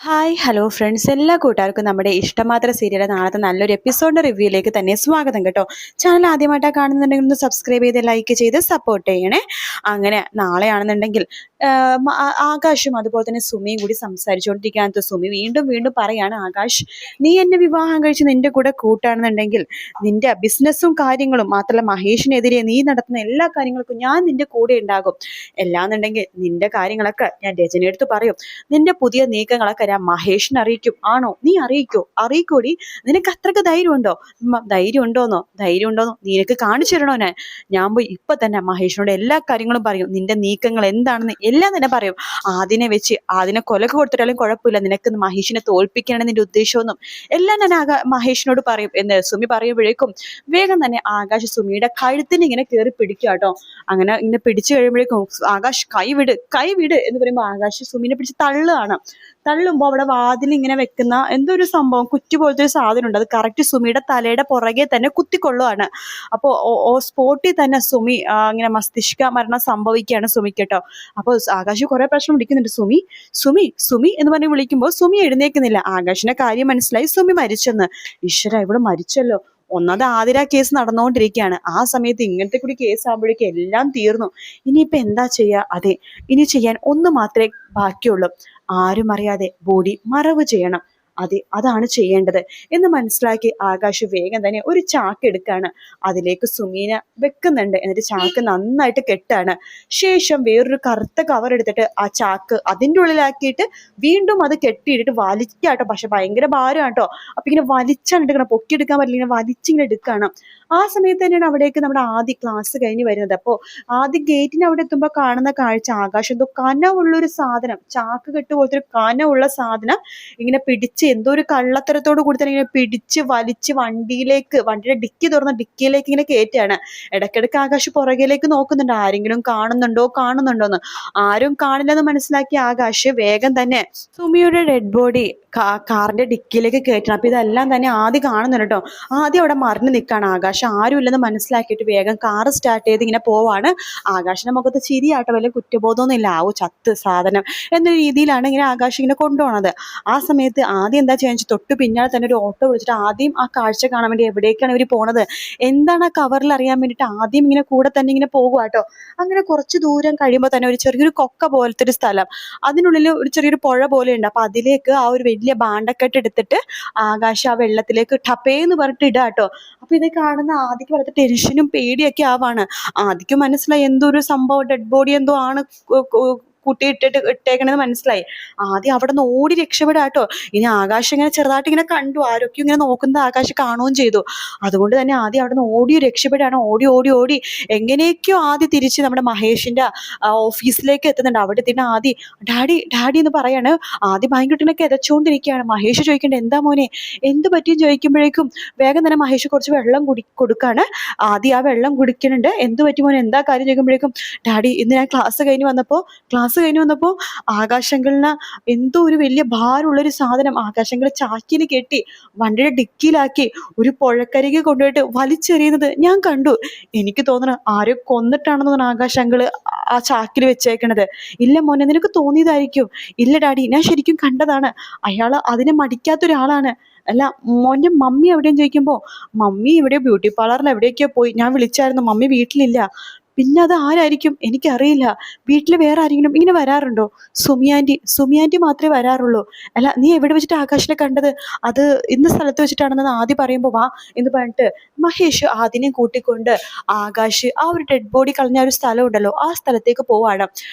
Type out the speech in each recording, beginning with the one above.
Hi hello friends, എല്ലാ കൂട്ടുകാർക്കും നമ്മുടെ ഇഷ്ടമാത്ര സീരിയൽ നാളത്തെ നല്ലൊരു എപ്പിസോഡിൻ്റെ റിവ്യൂയിലേക്ക് തന്നെ സ്വാഗതം കേട്ടോ. ചാനൽ ആദ്യമായിട്ടാണ് കാണുന്നുണ്ടെങ്കിൽ ഒന്ന് സബ്സ്ക്രൈബ് ചെയ്ത് ലൈക്ക് ചെയ്ത് സപ്പോർട്ട് ചെയ്യണേ. അങ്ങനെ നാളെയാണെന്നുണ്ടെങ്കിൽ ആകാശും അതുപോലെ തന്നെ സുമിയും കൂടി സംസാരിച്ചുകൊണ്ടിരിക്കാനത്ത് സുമി വീണ്ടും വീണ്ടും പറയാണ്, ആകാശ്, നീ എന്നെ വിവാഹം കഴിച്ച് നിന്റെ കൂടെ കൂട്ടാണെന്നുണ്ടെങ്കിൽ നിന്റെ ബിസിനസ്സും കാര്യങ്ങളും മാത്രമല്ല മഹേഷിനെതിരെ നീ നടത്തുന്ന എല്ലാ കാര്യങ്ങൾക്കും ഞാൻ നിന്റെ കൂടെ ഉണ്ടാകും. എല്ലാന്നുണ്ടെങ്കിൽ നിന്റെ കാര്യങ്ങളൊക്കെ ഞാൻ രചനയെടുത്ത് പറയും. നിന്റെ പുതിയ നീക്കങ്ങളൊക്കെ ഞാൻ മഹേഷിനെ അറിയിക്കും. ആണോ? നീ അറിയിക്കോടി. നിനക്ക് അത്രക്ക് ധൈര്യം ഉണ്ടോന്നോ നിനക്ക് കാണിച്ചു തരണോ? ഞാൻ പോയി ഇപ്പൊ തന്നെ മഹേഷിനോട് എല്ലാ കാര്യങ്ങളും പറയും. നിന്റെ നീക്കങ്ങൾ എന്താണെന്ന് എല്ലാം തന്നെ പറയും. അതിനെ കൊലക്ക് കൊടുത്തിട്ടാലും കുഴപ്പമില്ല, നിനക്ക് മഹേഷിനെ തോൽപ്പിക്കാനാണ് നിന്റെ ഉദ്ദേശമൊന്നും എല്ലാം ഞാൻ മഹേഷിനോട് പറയും എന്ന് സുമി പറയുമ്പോഴേക്കും വേഗം തന്നെ ആകാശ് സുമിയുടെ കഴുത്തിന് ഇങ്ങനെ കയറി പിടിക്കുക കേട്ടോ. അങ്ങനെ ഇങ്ങനെ പിടിച്ചു കഴിയുമ്പോഴേക്കും ആകാശ് കൈവിട് എന്ന് പറയുമ്പോൾ ആകാശ് സുമിനെ പിടിച്ച് തള്ളുമ്പോൾ അവിടെ വാതിൽ ഇങ്ങനെ വെക്കുന്ന എന്തോ ഒരു സംഭവം, കുറ്റി പോലത്തെ ഒരു സാധനം ഉണ്ട്. അത് കറക്റ്റ് സുമിയുടെ തലയുടെ പുറകെ തന്നെ കുത്തിക്കൊള്ളുവാണ്. അപ്പോൾ സ്പോട്ടിൽ തന്നെ സുമി ഇങ്ങനെ മസ്തിഷ്ക മരണം സംഭവിക്കുകയാണ് സുമിക്ക് കേട്ടോ. അപ്പോൾ ആകാശ് കുറെ പ്രശ്നം വിളിക്കുന്നുണ്ട്, സുമി സുമി സുമി എന്ന് പറഞ്ഞ് വിളിക്കുമ്പോൾ സുമി എഴുന്നേക്കുന്നില്ല. ആകാശിന്റെ കാര്യം മനസ്സിലായി, സുമി മരിച്ചെന്ന്. ഈശ്വര, ഇവിടെ മരിച്ചല്ലോ. ഒന്നാമത് ആതിര കേസ് നടന്നുകൊണ്ടിരിക്കുകയാണ്. ആ സമയത്ത് ഇങ്ങനത്തെ കൂടി കേസ് ആകുമ്പോഴേക്കും എല്ലാം തീർന്നു. ഇനിയിപ്പോൾ എന്താ ചെയ്യുക? അതെ, ഇനി ചെയ്യാൻ ഒന്ന് മാത്രമേ ബാക്കിയുള്ളൂ. ആരും അറിയാതെ ബോഡി മറവ് ചെയ്യണം. അതെ, അതാണ് ചെയ്യേണ്ടത് എന്ന് മനസ്സിലാക്കി ആകാശ് വേഗം തന്നെ ഒരു ചാക്ക് എടുക്കാണ്. അതിലേക്ക് സുമീനെ വെക്കുന്നുണ്ട്. എന്നിട്ട് ചാക്ക് നന്നായിട്ട് കെട്ടാണ്. ശേഷം വേറൊരു കറുത്ത കവർ എടുത്തിട്ട് ആ ചാക്ക് അതിൻ്റെ ഉള്ളിലാക്കിയിട്ട് വീണ്ടും അത് കെട്ടിയിട്ടിട്ട് വലിക്കാട്ടോ. പക്ഷെ ഭയങ്കര ഭാരമാണ് കേട്ടോ. അപ്പൊ ഇങ്ങനെ വലിച്ചാണ് എടുക്കണം, പൊക്കിയെടുക്കാൻ പറ്റില്ല, ഇങ്ങനെ വലിച്ചിങ്ങനെ എടുക്കണം. ആ സമയത്ത് തന്നെയാണ് അവിടേക്ക് നമ്മുടെ ആദ്യ ക്ലാസ് കഴിഞ്ഞ് വരുന്നത്. അപ്പോൾ ആദ്യ ഗേറ്റിന് അവിടെ എത്തുമ്പോൾ കാണുന്ന കാഴ്ച, ആകാശം എന്തോ കനമുള്ളൊരു സാധനം, ചാക്ക് കെട്ട് പോലത്തെ ഒരു കനമുള്ള സാധനം ഇങ്ങനെ പിടിച്ച് എന്തോ ഒരു കള്ളത്തരത്തോട് കൂടി തന്നെ ഇങ്ങനെ പിടിച്ച് വലിച്ച് വണ്ടിയുടെ ഡിക്കി തുറന്ന ഡിക്കിയിലേക്ക് ഇങ്ങനെ കയറ്റുകയാണ്. ഇടയ്ക്കിടയ്ക്ക് ആകാശ് പുറകിലേക്ക് നോക്കുന്നുണ്ട്, ആരെങ്കിലും കാണുന്നുണ്ടോന്ന്. ആരും കാണില്ലെന്ന് മനസ്സിലാക്കിയ ആകാശ് വേഗം തന്നെ സുമിയുടെ ഡെഡ് ബോഡി കാറിന്റെ ഡിക്കിയിലേക്ക് കയറ്റണം. അപ്പൊ ഇതെല്ലാം തന്നെ ആദ്യം കാണുന്നുണ്ട് കേട്ടോ. ആദ്യം അവിടെ മറിഞ്ഞു നിൽക്കാണ് ആകാശ്. ആരും ഇല്ലെന്ന് മനസ്സിലാക്കിയിട്ട് വേഗം കാറ് സ്റ്റാർട്ട് ചെയ്ത് ഇങ്ങനെ പോവാണ്. ആകാശിന്റെ മുഖത്ത് ചിരിയാട്ടോ, വലിയ കുറ്റബോധമൊന്നും ഇല്ല. ചത്ത് സാധനം എന്ന രീതിയിലാണ് ഇങ്ങനെ ആകാശ് ഇങ്ങനെ കൊണ്ടുപോണത്. ആ സമയത്ത് ആദ്യം എന്താ ചെയ്യാൻ വെച്ചാൽ തൊട്ട് പിന്നാലെ തന്നെ ഒരു ഓട്ടോ വിളിച്ചിട്ട് ആദ്യം ആ കാഴ്ച കാണാൻ വേണ്ടി എവിടേക്കാണ് ഇവർ പോണത്, എന്താണ് ആ കവറിൽ അറിയാൻ വേണ്ടിയിട്ട് ആദ്യം ഇങ്ങനെ കൂടെ തന്നെ ഇങ്ങനെ പോകുക കേട്ടോ. അങ്ങനെ കുറച്ച് ദൂരം കഴിയുമ്പോൾ തന്നെ ഒരു ചെറിയൊരു കൊക്ക പോലത്തെ ഒരു സ്ഥലം, അതിനുള്ളിൽ ഒരു ചെറിയൊരു പുഴ പോലെ ഉണ്ട്. അപ്പൊ അതിലേക്ക് ആ ഒരു വലിയ ബാണ്ടക്കെട്ട് എടുത്തിട്ട് ആകാശ് ആ വെള്ളത്തിലേക്ക് ടപ്പേന്ന് പറഞ്ഞിട്ട് ഇടാട്ടോ. അപ്പൊ ഇത് കാണുന്ന ആദ്യക്ക് വളരെ ടെൻഷനും പേടിയൊക്കെ ആവാണ്. ആദ്യക്ക് മനസ്സിലായി എന്തോ ഒരു സംഭവം, ഡെഡ് ബോഡി എന്തോ ആണ് ഇട്ടേക്കണെന്ന് മനസ്സിലായി. ആദ്യം അവിടെ നിന്ന് ഓടി രക്ഷപ്പെടാട്ടോ. ഇനി ആകാശം ഇങ്ങനെ ചെറുതായിട്ട് ഇങ്ങനെ കണ്ടു, ആരൊക്കെയും ഇങ്ങനെ നോക്കുന്നത് ആകാശം കാണുകയും ചെയ്തു. അതുകൊണ്ട് തന്നെ ആദ്യം അവിടെ നിന്ന് ഓടി രക്ഷപ്പെടാണ്. ഓടി എങ്ങനെയൊക്കെയോ ആദ്യം തിരിച്ച് നമ്മുടെ മഹേഷിന്റെ ഓഫീസിലേക്ക് എത്തുന്നുണ്ട്. അവിടെ എത്തിയിട്ട് ആദ്യം ഡാഡി എന്ന് പറയാണ്. ആദ്യം ഭയങ്കരട്ടനൊക്കെ എതച്ചുകൊണ്ടിരിക്കുകയാണ്. മഹേഷ് ചോദിക്കേണ്ടത്, എന്താ മോനെ, എന്ത് പറ്റിയും ചോദിക്കുമ്പോഴേക്കും വേഗം തന്നെ മഹേഷ് കുറച്ച് വെള്ളം കൊടുക്കാണ്. ആദ്യം ആ വെള്ളം കുടിക്കുന്നുണ്ട്. എന്ത് പറ്റി മോനെ, എന്താ കാര്യം ചോദിക്കുമ്പോഴേക്കും, ഡാഡി, ഇന്ന് ഞാൻ ക്ലാസ് കഴിഞ്ഞ് വന്നപ്പോൾ ആകാശങ്ങളിന് എന്തോ ഒരു വലിയ ഭാരമുള്ളൊരു സാധനം ആകാശങ്ങൾ ചാക്കിൽ കെട്ടി വണ്ടിയുടെ ഡിക്കിയിലാക്കി ഒരു പുഴക്കരികെ കൊണ്ടുപോയിട്ട് വലിച്ചെറിയുന്നത് ഞാൻ കണ്ടു. എനിക്ക് തോന്നണ ആരോ കൊന്നിട്ടാണെന്ന് തോന്നുന്നു ആകാശങ്ങള് ആ ചാക്കിൽ വെച്ചേക്കണത്. ഇല്ല മോനെ, നിനക്ക് തോന്നിയതായിരിക്കും. ഇല്ല ഡാഡി, ഞാൻ ശരിക്കും കണ്ടതാണ്. അയാള് അതിനെ മടിക്കാത്ത ഒരാളാണ്. അല്ല മോൻ്റെ മമ്മി എവിടെയും ചോദിക്കുമ്പോൾ, മമ്മി ഇവിടെ ബ്യൂട്ടി പാർലറിൽ എവിടെയൊക്കെയോ പോയി, ഞാൻ വിളിച്ചായിരുന്നു, മമ്മി വീട്ടിലില്ല. പിന്നെ അത് ആരായിരിക്കും എനിക്കറിയില്ല. വീട്ടിൽ വേറെ ആരെങ്കിലും ഇങ്ങനെ വരാറുണ്ടോ? സുമിയാൻറ്റി മാത്രമേ വരാറുള്ളൂ. അല്ല, നീ എവിടെ വെച്ചിട്ട് ആകാശിനെ കണ്ടത്? അത് ഇന്ന സ്ഥലത്ത് വെച്ചിട്ടാണെന്ന് ആദ്യം പറയുമ്പോൾ വാ എന്ന് പറഞ്ഞിട്ട് മഹേഷ് ആദ്യം കൂട്ടിക്കൊണ്ട് ആകാശ് ആ ഒരു ഡെഡ് ബോഡി കളഞ്ഞ ഒരു സ്ഥലം ഉണ്ടല്ലോ, ആ സ്ഥലത്തേക്ക് പോവാണ്.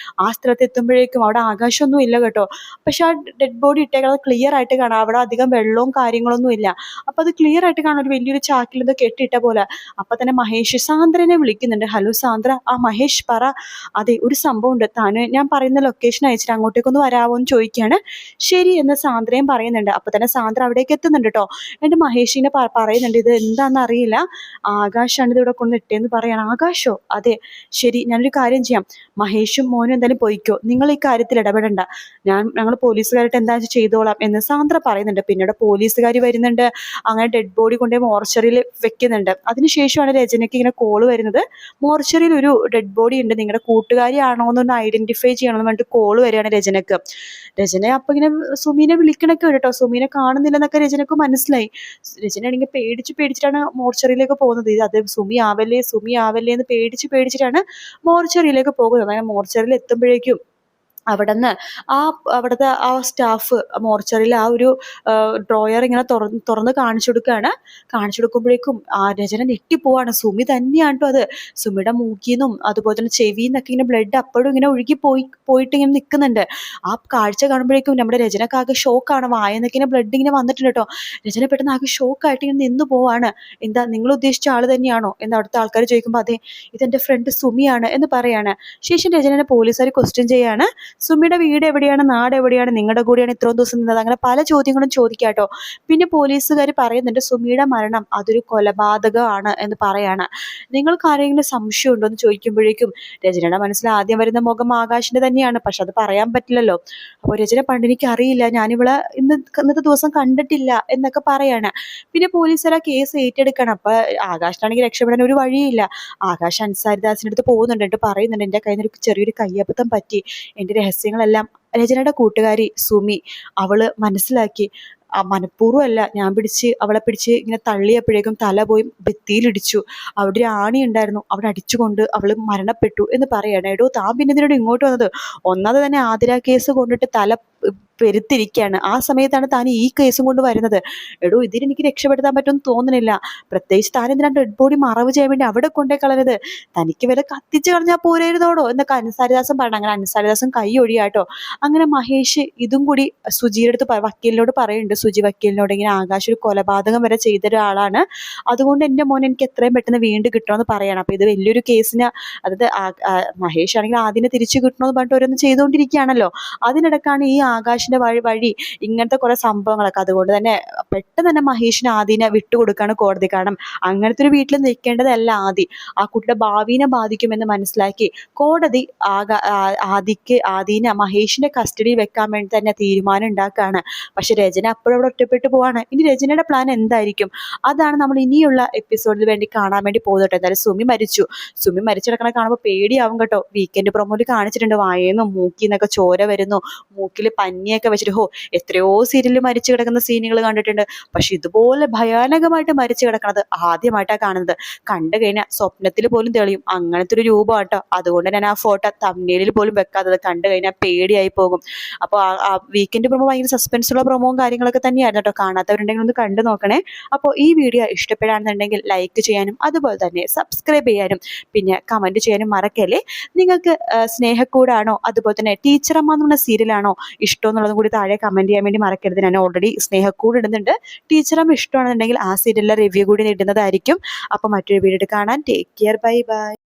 ആ സ്ഥലത്ത് എത്തുമ്പോഴേക്കും അവിടെ ആകാശമൊന്നും ഇല്ല കേട്ടോ. പക്ഷെ ആ ഡെഡ് ബോഡി ഇട്ടേക്കുന്നത് ക്ലിയർ ആയിട്ട് കാണാം. അവിടെ അധികം വെള്ളവും കാര്യങ്ങളൊന്നും ഇല്ല. അപ്പൊ അത് ക്ലിയർ ആയിട്ട് കാണാം, ഒരു വലിയൊരു ചാക്കിൽ ഇത് കെട്ടിയിട്ട പോലെ. അപ്പൊ തന്നെ മഹേഷ് സാന്ദ്രനെ വിളിക്കുന്നുണ്ട്. ഹലോ സാന്ദ്ര. ആ മഹേഷ് പറ. അതെ, ഒരു സംഭവം ഉണ്ട്, താന് ഞാൻ പറയുന്ന ലൊക്കേഷൻ അയച്ചിട്ട് അങ്ങോട്ടേക്കൊന്ന് വരാമോ എന്ന് ചോദിക്കുകയാണ്. ശരി എന്ന് സാന്ദ്രയും പറയുന്നുണ്ട്. അപ്പൊ തന്നെ സാന്ദ്ര അവിടേക്ക് എത്തുന്നുണ്ട് കേട്ടോ. എന്നിട്ട് മഹേഷിനെ പറയുന്നുണ്ട്, ഇത് എന്താണെന്ന് അറിയില്ല, ആകാശാണ് ഇത് ഇവിടെ കൊണ്ട് ഇട്ടേന്ന് പറയാണ്. ആകാശോ? അതെ. ശരി, ഞാനൊരു കാര്യം ചെയ്യാം, മഹേഷും മോനും എന്തായാലും പോയിക്കോ, നിങ്ങൾ ഈ കാര്യത്തിൽ ഇടപെടണ്ട, ഞങ്ങൾ പോലീസുകാരായിട്ട് എന്താ ചെയ്തോളാം എന്ന് സാന്ദ്ര പറയുന്നുണ്ട്. പിന്നീട് പോലീസുകാർ വരുന്നുണ്ട്. അങ്ങനെ ഡെഡ് ബോഡി കൊണ്ടുപോയി മോർച്ചറിയിൽ വെക്കുന്നുണ്ട്. അതിനുശേഷമാണ് രചനയ്ക്ക് ഇങ്ങനെ കോള് വരുന്നത്. മോർച്ചറിയിൽ ഒരു ഒരു ഡെഡ് ബോഡി ഉണ്ട്, നിങ്ങളുടെ കൂട്ടുകാരിയാണോ എന്നൊന്ന് ഐഡന്റിഫൈ ചെയ്യണമെന്ന് പറഞ്ഞിട്ട് കോള് വരികയാണ് രചനക്ക്. രചന അപ്പൊ ഇങ്ങനെ സുമീനെ വിളിക്കണൊക്കെ കേട്ടോ, സുമീനെ കാണുന്നില്ലെന്നൊക്കെ രചനക്ക് മനസ്സിലായി. രചനയാണെങ്കിൽ പേടിച്ചിട്ടാണ് മോർച്ചറിയിലേക്ക് പോകുന്നത്. അത് സുമി ആവല്ലേ എന്ന് പേടിച്ചിട്ടാണ് മോർച്ചറിയിലേക്ക് പോകുന്നത്. അങ്ങനെ മോർച്ചറിയിൽ എത്തുമ്പോഴേക്കും അവിടുത്തെ ആ സ്റ്റാഫ് മോർച്ചറിയിൽ ആ ഒരു ഡ്രോയർ ഇങ്ങനെ തുറന്ന് കാണിച്ചു കൊടുക്കുകയാണ്. കാണിച്ചു കൊടുക്കുമ്പോഴേക്കും ആ രചന ഞെട്ടിപ്പോവാണ്. സുമി തന്നെയാണ് കേട്ടോ അത്. സുമിയുടെ മൂക്കിന്നും അതുപോലെ തന്നെ ചെവിന്നൊക്കെ ഇങ്ങനെ ബ്ലഡ് അപ്പോഴും ഇങ്ങനെ പോയിട്ട് ഇങ്ങനെ നിൽക്കുന്നുണ്ട്. ആ കാഴ്ച കാണുമ്പോഴേക്കും നമ്മുടെ രചനക്കാകെ ഷോക്കാണ്. വായനൊക്കെ ഇങ്ങനെ ബ്ലഡ് ഇങ്ങനെ വന്നിട്ടുണ്ട് കേട്ടോ. രചന പെട്ടെന്ന് ആകെ ഷോക്കായിട്ട് ഇങ്ങനെ നിന്ന് പോവാണ്. എന്താ നിങ്ങൾ ഉദ്ദേശിച്ച ആള് തന്നെയാണോ എന്ന് അവിടുത്തെ ആൾക്കാർ ചോദിക്കുമ്പോൾ അതെ, ഇതെന്റെ ഫ്രണ്ട് സുമിയാണ് എന്ന് പറയാണ്. ശേഷം രചനനെ പോലീസുകാർ ക്വസ്റ്റ്യൻ ചെയ്യാണ്. സുമിയുടെ വീട് എവിടെയാണ്, നാട് എവിടെയാണ്, നിങ്ങളുടെ കൂടെയാണ് ഇത്രയും ദിവസം നിന്നത്, അങ്ങനെ പല ചോദ്യങ്ങളും ചോദിക്കാട്ടോ. പിന്നെ പോലീസുകാർ പറയുന്നുണ്ട് സുമിയുടെ മരണം അതൊരു കൊലപാതകമാണ് എന്ന് പറയാണ്. നിങ്ങൾക്ക് ആരെങ്കിലും സംശയം ഉണ്ടോ എന്ന് ചോദിക്കുമ്പോഴേക്കും രചനയുടെ മനസ്സിൽ ആദ്യം വരുന്ന മുഖം ആകാശിന്റെ തന്നെയാണ്. പക്ഷെ അത് പറയാൻ പറ്റില്ലല്ലോ. അപ്പോൾ രചന പണ്ട് എനിക്ക് അറിയില്ല, ഞാനിവളെ ഇന്നത്തെ ദിവസം കണ്ടിട്ടില്ല എന്നൊക്കെ പറയാണ്. പിന്നെ പോലീസുകാർ ആ കേസ് ഏറ്റെടുക്കണം. അപ്പൊ ആകാശിനാണെങ്കിൽ രക്ഷപ്പെടാൻ ഒരു വഴിയില്ല. ആകാശ് അൻസാരിദാസിന്റെ അടുത്ത് പോകുന്നുണ്ട്, എന്നിട്ട് പറയുന്നുണ്ട് എന്റെ കയ്യിൽ നിന്ന് ചെറിയൊരു കയ്യബദ്ധം പറ്റി, എന്റെ രഹസ്യങ്ങളെല്ലാം രചനയുടെ കൂട്ടുകാരി സുമി അവള് മനസ്സിലാക്കി. മനഃപൂർവ്വമല്ല, ഞാൻ അവളെ പിടിച്ച് ഇങ്ങനെ തള്ളിയപ്പോഴേക്കും തല പോയി ഭിത്തിയിലിടിച്ചു. അവിടെ ഒരു ആണി ഉണ്ടായിരുന്നു, അവിടെ അടിച്ചുകൊണ്ട് അവള് മരണപ്പെട്ടു എന്ന് പറയാണ്. എടോ താൻ പിന്നെ ഇതിനോട് ഇങ്ങോട്ട് വന്നത്? ഒന്നാമത് തന്നെ ആതിര കേസ് കൊണ്ടിട്ട് തല പെരുത്തിരിക്കുകയാണ്. ആ സമയത്താണ് താൻ ഈ കേസും കൊണ്ട് വരുന്നത്. എടോ ഇതിനെനിക്ക് രക്ഷപ്പെടുത്താൻ പറ്റുമെന്ന് തോന്നുന്നില്ല. പ്രത്യേകിച്ച് താൻ എന്തിനാണ് ഡെഡ് ബോഡി മറവ് ചെയ്യാൻ വേണ്ടി അവിടെ കൊണ്ടേ കളഞ്ഞത്? തനിക്ക് വരെ കത്തിച്ച് കളഞ്ഞാൽ പോരായിരുന്നോടോ എന്നൊക്കെ അൻസാരിദാസൻ പറഞ്ഞു. അങ്ങനെ അൻസാരിദാസൻ കൈ ഒഴിയാട്ടോ. അങ്ങനെ മഹേഷ് ഇതും കൂടി സുജിയുടെ അടുത്ത് വക്കീലിനോട് പറയുന്നുണ്ട്. സുജി വക്കീലിനോട് ഇങ്ങനെ ആകാശ് ഒരു കൊലപാതകം വരെ ചെയ്ത ഒരാളാണ്, അതുകൊണ്ട് എൻ്റെ മോൻ എനിക്ക് എത്രയും പെട്ടെന്ന് വീണ്ടും കിട്ടണമെന്ന് പറയണം. അപ്പൊ ഇത് വലിയൊരു കേസിന്, അതായത് മഹേഷ് ആണെങ്കിൽ ആദ്യം തിരിച്ചു കിട്ടണമെന്ന് പറഞ്ഞിട്ട് ഓരോന്ന് ചെയ്തുകൊണ്ടിരിക്കുകയാണല്ലോ. അതിനിടക്കാണ് ഈ ആകാശിന്റെ വഴി ഇങ്ങനത്തെ കുറെ സംഭവങ്ങളൊക്കെ. അതുകൊണ്ട് തന്നെ പെട്ടെന്ന് തന്നെ മഹേഷിന് ആദിനെ വിട്ടുകൊടുക്കാണ് കോടതി. കാരണം അങ്ങനത്തെ ഒരു വീട്ടിൽ നിൽക്കേണ്ടതല്ല ആദി, ആ കുട്ടിയുടെ ഭാവിനെ ബാധിക്കുമെന്ന് മനസ്സിലാക്കി കോടതി ആദീനെ മഹേഷിന്റെ കസ്റ്റഡിയിൽ വെക്കാൻ വേണ്ടി തന്നെ തീരുമാനം ഉണ്ടാക്കുകയാണ്. പക്ഷെ രചന അപ്പോഴും അവിടെ ഒറ്റപ്പെട്ടു പോവാണ്. ഇനി രചനയുടെ പ്ലാൻ എന്തായിരിക്കും? അതാണ് നമ്മൾ ഇനിയുള്ള എപ്പിസോഡിൽ വേണ്ടി കാണാൻ വേണ്ടി പോകുന്നത്. എന്തായാലും സുമി മരിച്ചു കിടക്കണ കാണുമ്പോൾ പേടിയാവും കേട്ടോ. വീക്കെൻഡ് പ്രൊമോയിൽ കാണിച്ചിട്ടുണ്ട്, വായേന്നും മൂക്കിന്നൊക്കെ ചോര വരുന്നു, മൂക്കിൽ പഞ്ഞിയൊക്കെ വെച്ചിട്ട്. എത്രയോ സീരിയലിൽ മരിച്ചു കിടക്കുന്ന സീനുകൾ കണ്ടിട്ടുണ്ട്, പക്ഷെ ഇതുപോലെ ഭയാനകമായിട്ട് മരിച്ചു കിടക്കണത് ആദ്യമായിട്ടാണ് കാണുന്നത്. കണ്ടു കഴിഞ്ഞാൽ സ്വപ്നത്തിൽ പോലും തെളിയും, അങ്ങനത്തെ ഒരു രൂപം കേട്ടോ. അതുകൊണ്ട് ഞാൻ ആ ഫോട്ടോ തംബ്നെയിലിൽ പോലും വെക്കാത്തത്. കണ്ടു കഴിഞ്ഞാൽ പേടിയായി പോകും. അപ്പോൾ ആ വീക്കെൻഡ് പ്രൊമോ ഭയങ്കര സസ്പെൻസുള്ള പ്രൊമോയും കാര്യങ്ങളൊക്കെ തന്നെയായിരുന്നു കേട്ടോ. കാണാത്തവരുണ്ടെങ്കിൽ ഒന്ന് കണ്ടു നോക്കണേ. അപ്പോൾ ഈ വീഡിയോ ഇഷ്ടപ്പെടാണെന്നുണ്ടെങ്കിൽ ലൈക്ക് ചെയ്യാനും അതുപോലെ തന്നെ സബ്സ്ക്രൈബ് ചെയ്യാനും പിന്നെ കമന്റ് ചെയ്യാനും മറക്കല്ലേ. നിങ്ങൾക്ക് സ്നേഹക്കൂടാണോ അതുപോലെ തന്നെ ടീച്ചറമ്മ എന്നുള്ള സീരിയലാണോ ഇഷ്ടം എന്നുള്ളതും കൂടി താഴെ കമന്റ് ചെയ്യാൻ വേണ്ടി മറക്കരുത്. ഞാൻ ഓൾറെഡി സ്നേഹക്കൂട് ഇടുന്നുണ്ട്. ടീച്ചറമ്മ ഇഷ്ടമാണെന്നുണ്ടെങ്കിൽ ആ സീരിയലിലെ റിവ്യൂ കൂടി ഇടുന്നതായിരിക്കും. അപ്പോൾ മറ്റൊരു വീഡിയോ കാണാൻ ടേക്ക് കെയർ, ബൈ ബൈ.